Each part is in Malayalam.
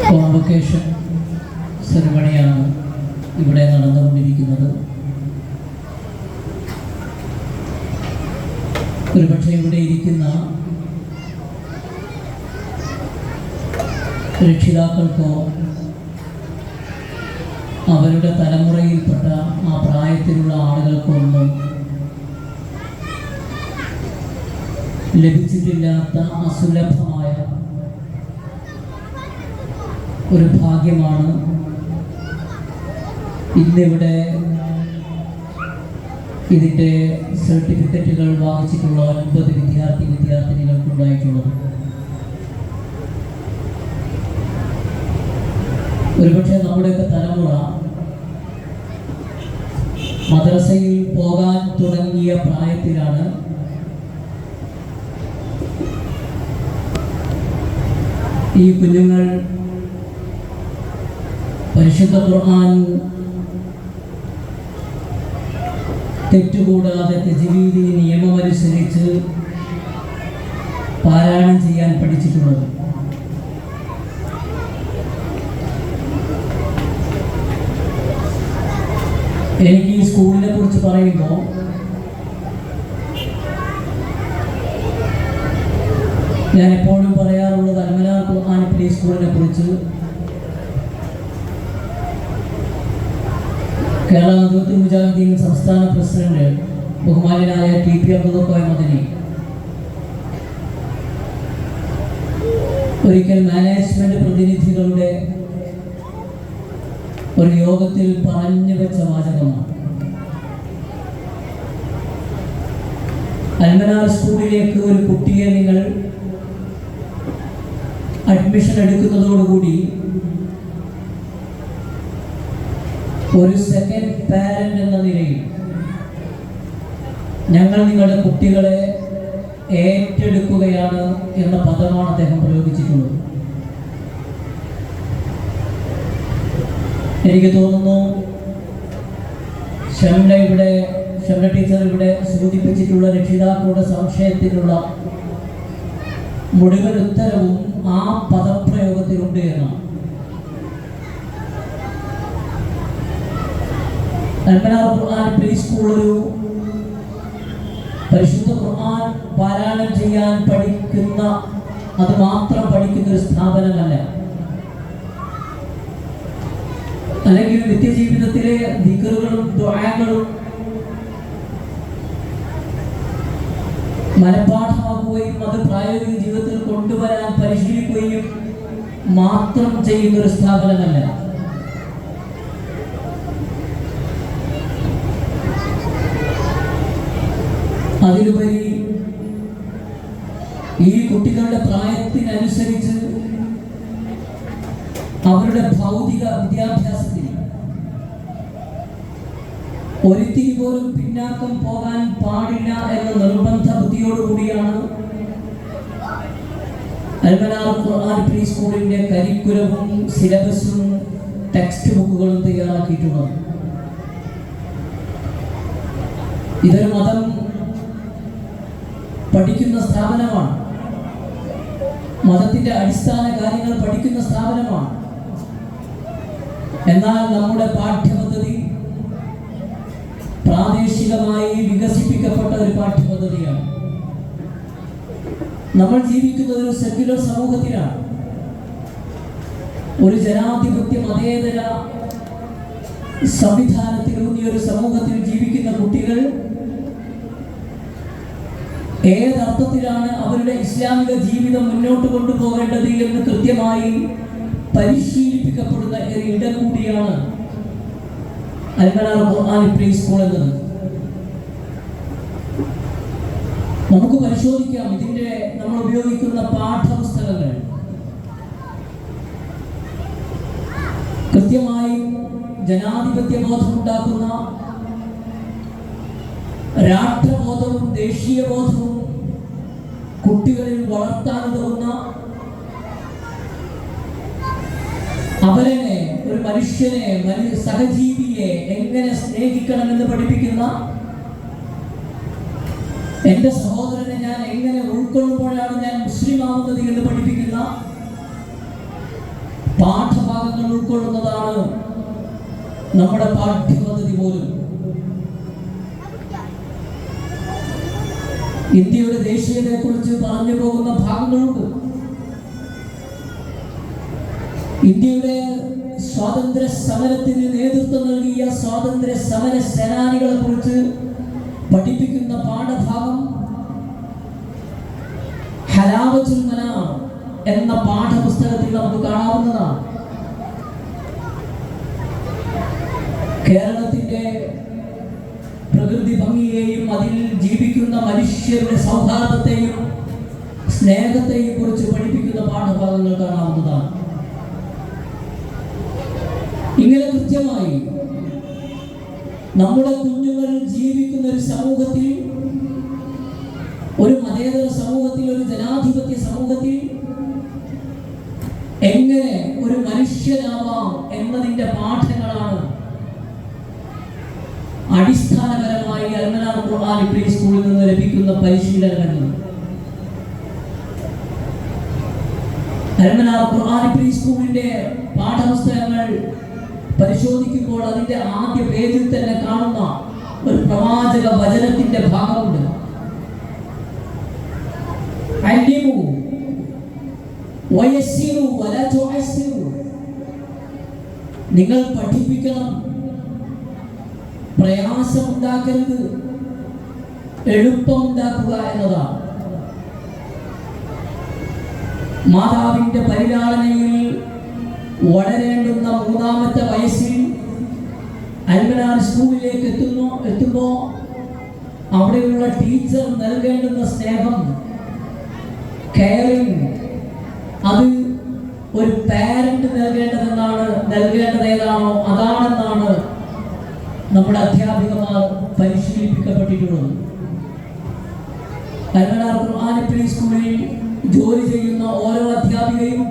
കോൺവൊക്കേഷൻ സെറിമണിയാണ് ഇവിടെ നടന്നുകൊണ്ടിരിക്കുന്നത്. ഒരുപക്ഷെ ഇവിടെ ഇരിക്കുന്ന രക്ഷിതാക്കൾക്കോ അവരുടെ തലമുറയിൽപ്പെട്ട ആ പ്രായത്തിലുള്ള ആളുകൾക്കോ ഒന്നും ലഭിച്ചിട്ടില്ലാത്ത അസുലഭമായ ഒരു ഭാഗ്യമാണ് ഇന്നിവിടെ ഇതിൻ്റെ സർട്ടിഫിക്കറ്റുകൾ വാങ്ങിച്ചിട്ടുള്ള 9 വിദ്യാർത്ഥിനികൾക്കുണ്ടായിട്ടുള്ളത്. ഒരുപക്ഷെ നമ്മുടെയൊക്കെ തലമുറ മദ്രസയിൽ പോകാൻ തുടങ്ങിയ പ്രായത്തിലാണ് ഈ കുഞ്ഞുങ്ങൾ പരിശുദ്ധ ഖുർആൻ തെറ്റുകൂടാതെ തജ്വീദ് നിയമമനുസരിച്ച് പാരായണം ചെയ്യാൻ പഠിച്ചിട്ടുള്ളത്. എനിക്ക് ഈ സ്കൂളിനെ കുറിച്ച് പറയുമ്പോൾ ഞാൻ എപ്പോഴും പറയാറുള്ളത് അൽമനാർ ഖുർആൻ പ്ലേ സ്കൂളിനെ കുറിച്ച് കേരള നേതൃത്വ മുജാഹിദീൻ സംസ്ഥാന പ്രസിഡന്റ് ബഹുമാന്യനായ ടി.പി. അബ്ദുൽ മദനി ഒരിക്കൽ മാനേജ്മെന്റ് പ്രതിനിധികളുടെ ഒരു യോഗത്തിൽ പറഞ്ഞു വെച്ച വാചകമാണ്. അൽമനാർ സ്കൂളിലേക്ക് ഒരു കുട്ടിയെ നിങ്ങൾ അഡ്മിഷൻ എടുക്കുന്നതോടുകൂടി ഒരു സെക്കൻഡ് പാരന്റ് എന്ന നിലയിൽ ഞങ്ങൾ നിങ്ങളുടെ കുട്ടികളെ ഏറ്റെടുക്കുകയാണ് എന്ന പദമാണ് അദ്ദേഹം പ്രയോഗിച്ചിട്ടുള്ളത്. എനിക്ക് തോന്നുന്നു ഷംന ടീച്ചർ ഇവിടെ സൂചിപ്പിച്ചിട്ടുള്ള രക്ഷിതാക്കളുടെ സംശയത്തിനുള്ള മുഴുവൻ ഉത്തരവും ആ പദപ്രയോഗത്തിലുണ്ട് എന്നാണ്. അൽമനാർ ഖുർആൻ പ്രീ സ്കൂൾ ഒരു പരിശുദ്ധ ഖുർആൻ പാരായണം ചെയ്യാൻ പഠിക്കുന്ന അത് മാത്രം പഠിക്കുന്ന ഒരു സ്ഥാപനമല്ല. അല്ലെങ്കിൽ നിത്യജീവിതത്തിലെ ദിക്റുകളും ദുആകളും മനഃപാഠമാക്കുകയും അത് പ്രായോഗിക ജീവിതത്തിൽ കൊണ്ടുവരാൻ പരിശീലിക്കുകയും മാത്രം ചെയ്യുന്ന ഒരു സ്ഥാപനമല്ല. അതിലുപരി ഈ കുട്ടികളുടെ പ്രായത്തിനനുസരിച്ച് അവരുടെ ഭൗതിക വിദ്യാഭ്യാസത്തിൽ ഒരിത്തിരി പോലും പിന്നാക്കം പോകാൻ പാടില്ല എന്ന നിർബന്ധ ബുദ്ധിയോടുകൂടിയാണ് അൽമനാർ ഖുർആൻ പ്രീ സ്കൂളിന്റെ കരിക്കുലവും സിലബസും ടെക്സ്റ്റ് ബുക്കുകളും തയ്യാറാക്കിയിട്ടുള്ളത്. ഇതൊരു മതം പഠിക്കുന്ന സ്ഥാപനമാണ്, മതത്തിന്റെ അടിസ്ഥാന കാര്യങ്ങൾ പഠിക്കുന്ന സ്ഥാപനമാണ്. എന്നാൽ നമ്മുടെ പാഠ്യപദ്ധതി പ്രാദേശികമായി വികസിപ്പിക്കപ്പെട്ട ഒരു പാഠ്യപദ്ധതിയാണ്. നമ്മൾ ജീവിക്കുന്നത് ഒരു സെക്യുലർ സമൂഹത്തിലാണ്. ഒരു ജനാധിപത്യ മതേതര സംവിധാനത്തിലൂന്നിയ ഒരു സമൂഹത്തിൽ ജീവിക്കുന്ന കുട്ടികൾ ഏതർത്ഥത്തിലാണ് അവരുടെ ഇസ്ലാമിക ജീവിതം മുന്നോട്ട് കൊണ്ടുപോകേണ്ടത് എന്ന് കൃത്യമായി പരിശീലിപ്പിക്കപ്പെടുന്ന ഒരു ഇടം കൂടിയാണ് അൽമനാർ ഖുർആൻ പ്രീ സ്കൂൾ എന്നത്. നമുക്ക് പരിശോധിക്കാം ഇതിന്റെ നമ്മൾ ഉപയോഗിക്കുന്ന പാഠപുസ്തകങ്ങൾ. കൃത്യമായും ജനാധിപത്യ ബോധമുണ്ടാക്കുന്ന, രാഷ്ട്രബോധവും ദേശീയബോധവും കുട്ടികളിൽ വളർത്താനുതകുന്ന, അവരെ ഒരു മനുഷ്യനെ സഹജീവിയെ എങ്ങനെ സ്നേഹിക്കണമെന്ന് പഠിപ്പിക്കുന്ന, എൻ്റെ സഹോദരനെ ഞാൻ എങ്ങനെ ഉൾക്കൊള്ളുമ്പോഴാണ് ഞാൻ മുസ്ലിം ആവുന്നത് എന്ന് പഠിപ്പിക്കുന്ന പാഠഭാഗങ്ങൾ ഉൾക്കൊള്ളുന്നതാണ് നമ്മുടെ പാഠ്യപദ്ധതി പോലും. ഇന്ത്യയുടെ ദേശീയതയെക്കുറിച്ച് പറഞ്ഞു പോകുന്ന ഭാഗങ്ങളുണ്ട്. ഇന്ത്യയുടെ സ്വാതന്ത്ര്യ സമരത്തിന് നേതൃത്വം നൽകിയ സ്വാതന്ത്ര്യ സമര സേനാനികളെ കുറിച്ച് പഠിപ്പിക്കുന്ന പാഠഭാഗം ഹലാവത്തുൽ മനാം എന്ന പാഠപുസ്തകത്തിൽ നമുക്ക് കാണാവുന്നതാണ്. കേരളത്തിന്റെ പ്രകൃതി ഭംഗിയെയും അതിൽ ജീവിക്കുന്ന മനുഷ്യരുടെ സൗഹാർദ്ദത്തെയും സ്നേഹത്തെയും കുറിച്ച് പഠിപ്പിക്കുന്ന പാഠഭാഗങ്ങൾ കാണാവുന്നതാണ്. ഇങ്ങനെ കൃത്യമായി നമ്മുടെ കുഞ്ഞുങ്ങൾ ജീവിക്കുന്ന ഒരു സമൂഹത്തിൽ, ഒരു മതേതര സമൂഹത്തിൽ, ഒരു ജനാധിപത്യ സമൂഹത്തിൽ എങ്ങനെ ഒരു മനുഷ്യനാവാം എന്നതിന്റെ പാഠങ്ങളാണ് അടിസ്ഥാനപരമായി അൽമനാർ ഖുർആൻ പ്രീ സ്കൂളിൽ നിന്ന് ലഭിക്കുന്ന പരിശീലനങ്ങൾ. അൽമനാർ ഖുർആൻ പ്രീ സ്കൂളിന്റെ പാഠപുസ്തകങ്ങൾ പരിശോധിക്കുമ്പോൾ അതിന്റെ ആദ്യ പേജിൽ തന്നെ കാണുന്ന ഒരു പ്രവാചക വചനത്തിന്റെ ഭാഗമുണ്ട്. അല്ലിമു വയസ്സിറു വലാ തുഅസ്സിറു. നിങ്ങൾ പഠിപ്പിക്കണം, പ്രയാസമുണ്ടാക്കരുത്, എളുപ്പമുണ്ടാക്കുക എന്നതാണ്. മാതാവിന്റെ പരിലാളനയിൽ വളരേണ്ടുന്ന 3-ാമത്തെ വയസ്സിൽ അൽമനാർ സ്കൂളിലേക്ക് എത്തുമ്പോൾ അവിടെയുള്ള ടീച്ചർ നൽകേണ്ടുന്ന സ്നേഹം, കെയറിങ്, അത് ഒരു പാരന്റ് നൽകേണ്ടത് ഏതാണോ അതാണെന്നാണ് നമ്മുടെ അധ്യാപികമാർ പരിശീലിപ്പിക്കപ്പെട്ടിട്ടുള്ളത്. അൽമനാർ ഖുർആൻ പ്രീ സ്കൂളിൽ ജോലി ചെയ്യുന്ന ഓരോ അധ്യാപികയും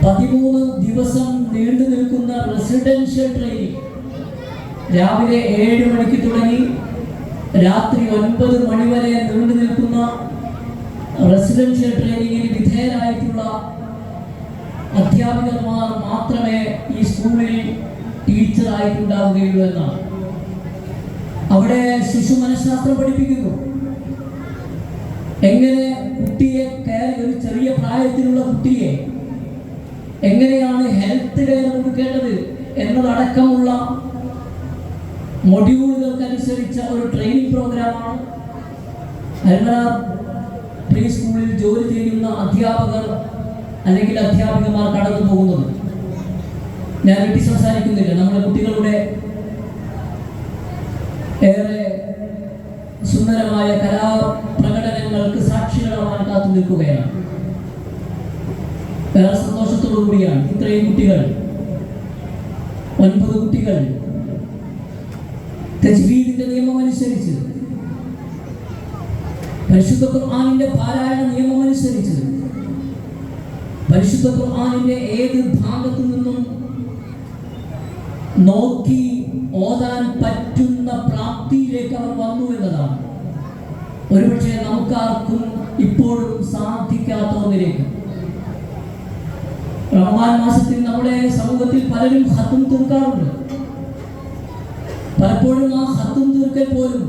13 ദിവസം നീണ്ടു നിൽക്കുന്ന റെസിഡൻഷ്യൽ ട്രെയിനിങ്, രാവിലെ 7 മണിക്ക് തുടങ്ങി രാത്രി 9 മണി വരെ നീണ്ടു നിൽക്കുന്ന റെസിഡൻഷ്യൽ ട്രെയിനിങ്ങിന് വിധേയരായിട്ടുള്ള അധ്യാപികന്മാർ മാത്രമേ ഈ സ്കൂളിൽ ടീച്ചറായിട്ടുണ്ടാവുകയുള്ളൂ എന്നാണ്. അവിടെ ശിശു മനഃശാസ്ത്രം പഠിപ്പിക്കുന്നു. എങ്ങനെ കുട്ടിയെ ഒരു ചെറിയ പ്രായത്തിലുള്ള കുട്ടിയെ എങ്ങനെയാണ് ഹെൽത്ത് കെയർ കൊടുക്കേണ്ടത് എന്നതടക്കമുള്ള മൊഡ്യൂളുകൾക്കനുസരിച്ച ഒരു ട്രെയിനിങ് പ്രോഗ്രാമാണ് അൽമനാർ പ്രീ സ്കൂളിൽ ജോലി ചെയ്യുന്ന അധ്യാപകർ അല്ലെങ്കിൽ അധ്യാപികമാർ കടന്നു പോകുന്നത്. ഞാൻ വീട്ടിൽ സംസാരിക്കുന്നില്ല. നമ്മുടെ കുട്ടികളുടെ ഏറെ സുന്ദരമായ കലാപ്രകടനങ്ങൾക്ക് സാക്ഷികളാവാൻ കാത്തു നിൽക്കുകയാണ്. ഏറെ സന്തോഷത്തോടു കൂടിയാണ് ഇത്രയും കുട്ടികൾ, 9 കുട്ടികൾ തജ്വീദിന്റെ നിയമമനുസരിച്ച്, പരിശുദ്ധ ഖുർആനിന്റെ പാരായണ നിയമമനുസരിച്ച്, പരിശുദ്ധ ഖുർആനിന്റെ ഏത് ഭാഗത്തു നിന്നും നോക്കി ഓതാൻ പറ്റുന്ന പ്രാപ്തിയിലേക്ക് അവർ വന്നു എന്നതാണ്. ഒരുപക്ഷെ നമുക്കാർക്കും ഇപ്പോഴും സാധിക്കാത്ത ഒന്നിലേക്ക്. റമദാൻ മാസത്തിൽ നമ്മുടെ സമൂഹത്തിൽ പലരും ഖത്ം തീർക്കാറുണ്ട്. പലപ്പോഴും ആ ഖത്ം തീർക്കൽ പോലും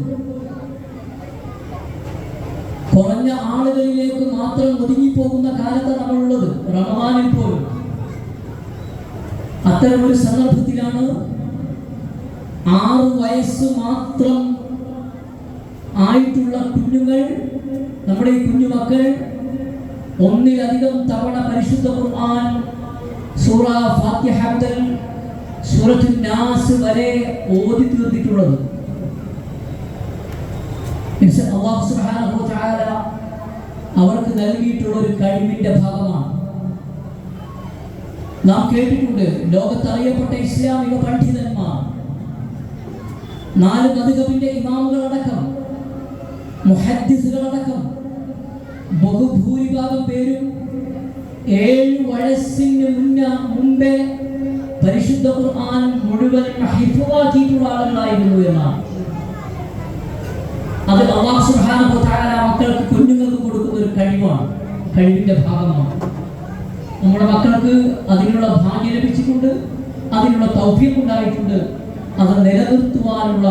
കുറഞ്ഞ ആളുകളിലേക്ക് മാത്രം ഒതുങ്ങിപ്പോകുന്ന കാലത്ത് നമ്മളുള്ളത്. റമദാനിൽ പോലും അത്തരമൊരു സന്ദർഭത്തിലാണ് 6 വയസ്സ് മാത്രം ആയിട്ടുള്ള കുഞ്ഞുങ്ങൾ, നമ്മുടെ ഈ കുഞ്ഞുമക്കൾ ഒന്നിലധികം തവണ പരിശുദ്ധ ഖുർആൻ സൂറ ഫാത്തിഹ മുതൽ സൂറത്തുൻ നാസ് വരെ ഓതി തീർത്തിട്ടുള്ളത്. അല്ലാഹു സുബ്ഹാനഹു വ തആല അവർക്ക് നൽകിയിട്ടുള്ള ഒരു കഴിവിന്റെ ഭാഗമാണ്. നാം കേട്ടിട്ടുണ്ട്, ലോകത്തറിയപ്പെട്ട ഇസ്ലാമിക പണ്ഡിതന്മാർ, 4 മദ്ഹബിന്റെ ഇമാമുകളടക്കം, മുഹദ്ദിസുകളടക്കം ബഹുഭൂരിഭാഗം പേരും 7 വയസ്സിന് മുമ്പേ പരിശുദ്ധ ഖുർആൻ മുഴുവൻ ഹിഫ്ളാക്കിയിട്ടുള്ള ആളുകളായിരുന്നു എന്നാണ്. അത് അല്ലാഹു സുബ്ഹാനഹു വ തആല മക്കൾക്ക്, കുഞ്ഞുങ്ങൾക്ക് കൊടുക്കുന്ന ഒരു കഴിവാണ്, കഴിവിന്റെ ഭാഗമാണ്. നമ്മുടെ മക്കൾക്ക് അതിനുള്ള ഭാഗ്യം ലഭിച്ചിട്ടുണ്ട്, അതിനുള്ള തൗഫീഖ് ഉണ്ടായിട്ടുണ്ട്. അത് നിലനിർത്തുവാനുള്ള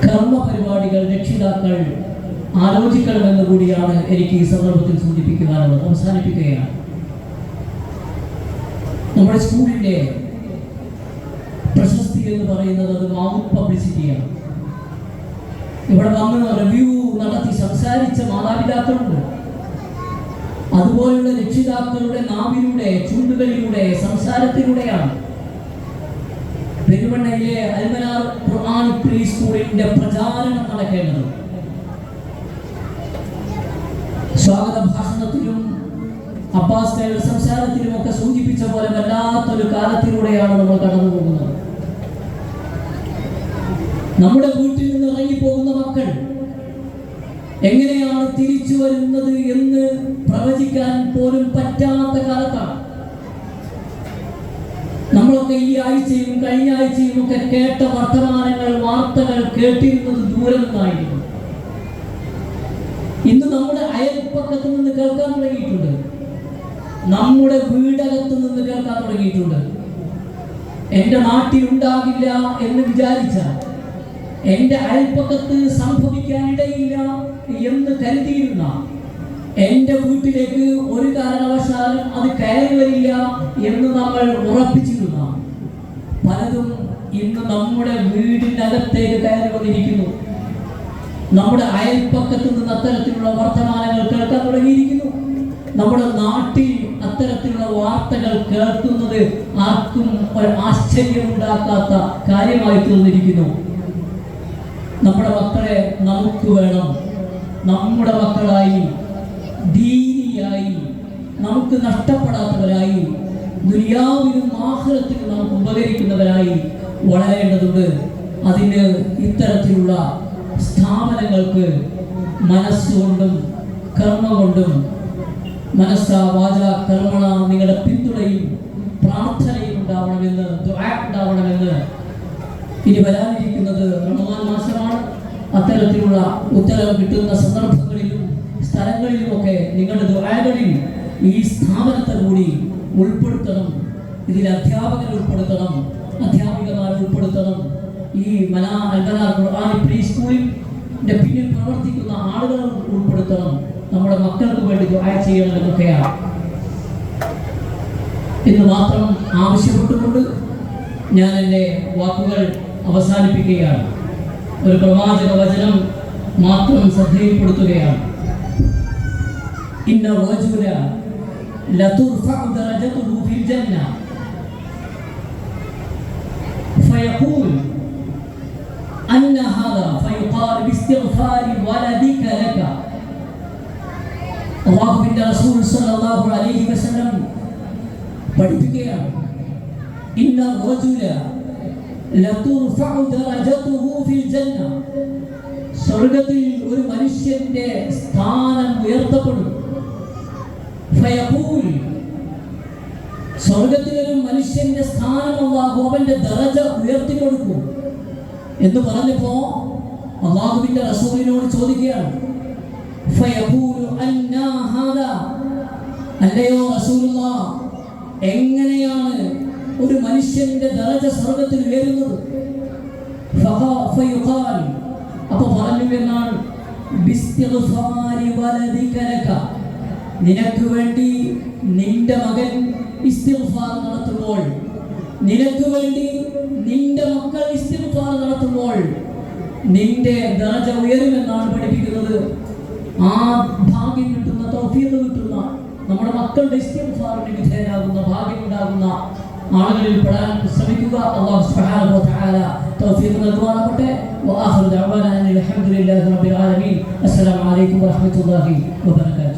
കർമ്മ പരിപാടികൾ രക്ഷിതാക്കൾ ആലോചിക്കണമെന്ന് കൂടിയാണ് എനിക്ക് ഈ സന്ദർഭത്തിൽ സൂചിപ്പിക്കുവാനുള്ളത്. അവസാനിപ്പിക്കുകയാണ്. നമ്മുടെ സ്കൂളിൻ്റെ പ്രശസ്തി എന്ന് പറയുന്നത് അത് മൗത്ത് പബ്ലിസിറ്റിയാണ്. ഇവിടെ വന്ന് റിവ്യൂ നടത്തി സംസാരിച്ച മാതാപിതാക്കളുണ്ട്. അതുപോലുള്ള രക്ഷിതാക്കളുടെ നാവിലൂടെ, ചുണ്ടുകളിലൂടെ, സംസാരത്തിലൂടെയാണ് പെരുമണ്ണയിലെ അൽമനാർ ഖുർആൻ പ്രീ സ്കൂളിന്റെ പ്രചാരണം നടക്കേണ്ടത്. സ്വാഗത ഭാഷണത്തിലും അബ്ബാസ് സംസാരത്തിലും ഒക്കെ സൂചിപ്പിച്ച പോലെ വല്ലാത്തൊരു കാലത്തിലൂടെയാണ് നമ്മൾ കടന്നു പോകുന്നത്. നമ്മുടെ വീട്ടിൽ നിന്ന് ഇറങ്ങിപ്പോകുന്ന മക്കൾ എങ്ങനെയാണ് തിരിച്ചു വരുന്നത് എന്ന് പ്രവചിക്കാൻ പോലും പറ്റാത്ത കാലത്താണ്. നമ്മളൊക്കെ ഈ ആഴ്ചയും കഴിഞ്ഞ ആഴ്ചയും ഒക്കെ കേട്ട വാർത്തകൾ കേട്ടിരുന്നത് ദൂരെ നിന്നായിരുന്നു. ഇന്ന് നമ്മുടെ അയൽപ്പക്കത്ത് നിന്ന് കേൾക്കാൻ തുടങ്ങിയിട്ടുണ്ട്, നമ്മുടെ വീടകത്ത് നിന്ന് കേൾക്കാൻ തുടങ്ങിയിട്ടുണ്ട്. എൻ്റെ നാട്ടിൽ ഉണ്ടാകില്ല എന്ന് വിചാരിച്ച, എൻ്റെ അയൽപ്പക്കത്ത് സംഭവിക്കാനിടയില്ല എന്ന് കരുതിയിരുന്ന എൻ്റെ വീട്ടിലേക്ക് ഒരു കാരണവശാലും അത് കയറി വരില്ല എന്ന് നമ്മൾ ഉറപ്പിച്ചിരുന്ന പലതും ഇന്ന് നമ്മുടെ വീടിനകത്തേക്ക് കയറി വന്നിരിക്കുന്നു. നമ്മുടെ അയൽപ്പക്കത്ത് നിന്ന് അത്തരത്തിലുള്ള വർത്തമാനങ്ങൾ കേൾക്കാൻ തുടങ്ങിയിരിക്കുന്നു. നമ്മുടെ നാട്ടിൽ അത്തരത്തിലുള്ള വാർത്തകൾ കേൾക്കുന്നത് ആർക്കും ഒരു ആശ്ചര്യമുണ്ടാക്കാത്ത കാര്യമായി തീർന്നിരിക്കുന്നു. നമ്മുടെ മക്കളെ നമുക്ക് വേണം. നമ്മുടെ മക്കളായി, ദീനിയായി, നമുക്ക് നഷ്ടപ്പെടാത്തവരായി, ദുനിയാവിലും ആഖിറത്തിലും നമുക്ക് ഉപകരിക്കുന്നവരായി വളരേണ്ടതുണ്ട്. അതിന് ഇത്തരത്തിലുള്ള സ്ഥാപനങ്ങൾക്ക് മനസ്സുകൊണ്ടും കർമ്മ കൊണ്ടും, മനസ്സ വാച കർമ്മണ നിങ്ങളുടെ പിന്തുണയും പ്രാർത്ഥനയും ഉണ്ടാവണമെന്ന്, ദുആ ഉണ്ടാവണമെന്ന്. ഇനി വരാനിരിക്കുന്നത് റമദാൻ മാസമാണ്. അത്തരത്തിലുള്ള ഉത്തരവ് കിട്ടുന്ന സന്ദർഭങ്ങളിലും സ്ഥലങ്ങളിലുമൊക്കെ നിങ്ങളുടെ ദുആകളിൽ ഈ സ്ഥാപനത്തെ കൂടി ഉൾപ്പെടുത്തണം. ഇതിൽ അധ്യാപകരെ ഉൾപ്പെടുത്തണം, അധ്യാപികമാരെ ഉൾപ്പെടുത്തണം. ഈ അൽമനാർ ഖുർആൻ പ്രീ സ്കൂളിന്റെ പിന്നിൽ പ്രവർത്തിക്കുന്ന ആളുകൾ ഉൾപ്പെടുത്തണം. നമ്മുടെ മക്കൾക്ക് വേണ്ടി ദുആ ചെയ്യണം എന്നൊക്കെയാണ് ഇന്ന് മാത്രം ആവശ്യപ്പെട്ടുകൊണ്ട് ഞാൻ എൻ്റെ വാക്കുകൾ അവസാനിപ്പിക്കുകയാണ്. ഒരു പ്രവാചക വചനം മാത്രം ശ്രദ്ധയിൽപ്പെടുത്തുകയാണ്. ഇന്ന റജുല ലതുർഫഉ ദറജതുഹു ഫിൽ ജന്ന ഫയഖൂൽ അന്ന ഹാദാ ഫയുഖാൽ ബിസ്തിഗ്ഫാരി വലദിക ലക. അല്ലാഹുവിന്റെ റസൂൽ സ്വല്ലല്ലാഹു അലൈഹി വസല്ലം പഠിപ്പിക്കുകയാണ്. ഇന്ന റജുല ലതുർഫഉ ദറജതുഹു ഫിൽ ജന്ന. സ്വർഗ്ഗത്തിൽ ഒരു മനുഷ്യന്റെ സ്ഥാനം ഉയർത്തപ്പെടും. ഫയഖൂൽ, സ്വർഗ്ഗത്തിലൊരു മനുഷ്യന്റെ സ്ഥാനം അല്ലാഹു അവന്റെ ദറജ ഉയർത്തി കൊടുക്കും എന്ന് പറഞ്ഞപ്പോ അല്ലാഹുവിന്റെ റസൂലിനോട് ചോദിക്കുകയാണ്. ഫയഖൂലു അന്നാ ഹാദാ, അല്ലയോ റസൂലുള്ളാഹ്, എങ്ങനെയാണ് ഒരു മനുഷ്യന്റെ ദറജ സ്വർഗ്ഗത്തിൽ ഉയരുന്നത്? ഫയുഖാൽ, അപ്പൊ പറഞ്ഞു എന്നാണ്, ബിസ്തിഗ്ഫാരി വലദിക ലക, നിനക്ക് വേണ്ടി നിന്റെ മകൻ ഇസ്തിഗ്ഫാർ നടത്തുമ്പോൾ, നിനക്ക് വേണ്ടി നിന്റെ മക്കൾ ഇസ്തിഗ്ഫാർ നടത്തുമ്പോൾ നിന്റെ ദറജ ഉയരുമെന്നാണ് പഠിപ്പിക്കുന്നത്. ആ ഭാഗ്യം കിട്ടുന്ന, തൗഫീഖ് കിട്ടുന്ന, നമ്മുടെ മക്കളുടെ ഇസ്തിഗ്ഫാറിന് വിധേയരാകുന്ന ഭാഗ്യം ഉണ്ടാകുന്ന ആളുകളിൽ പെടാൻ ശ്രമിക്കുക. അല്ലാഹു സുബ്ഹാനഹു വ തആല തൗഫീഖ് നൽകുമാറാകട്ടെ. വആഖിറു ദഅവാനാ അൽഹംദുലില്ലാഹി റബ്ബിൽ ആലമീൻ. അസ്സലാമു അലൈക്കും വറഹ്മത്തുള്ളാഹി വബറകാതുഹു.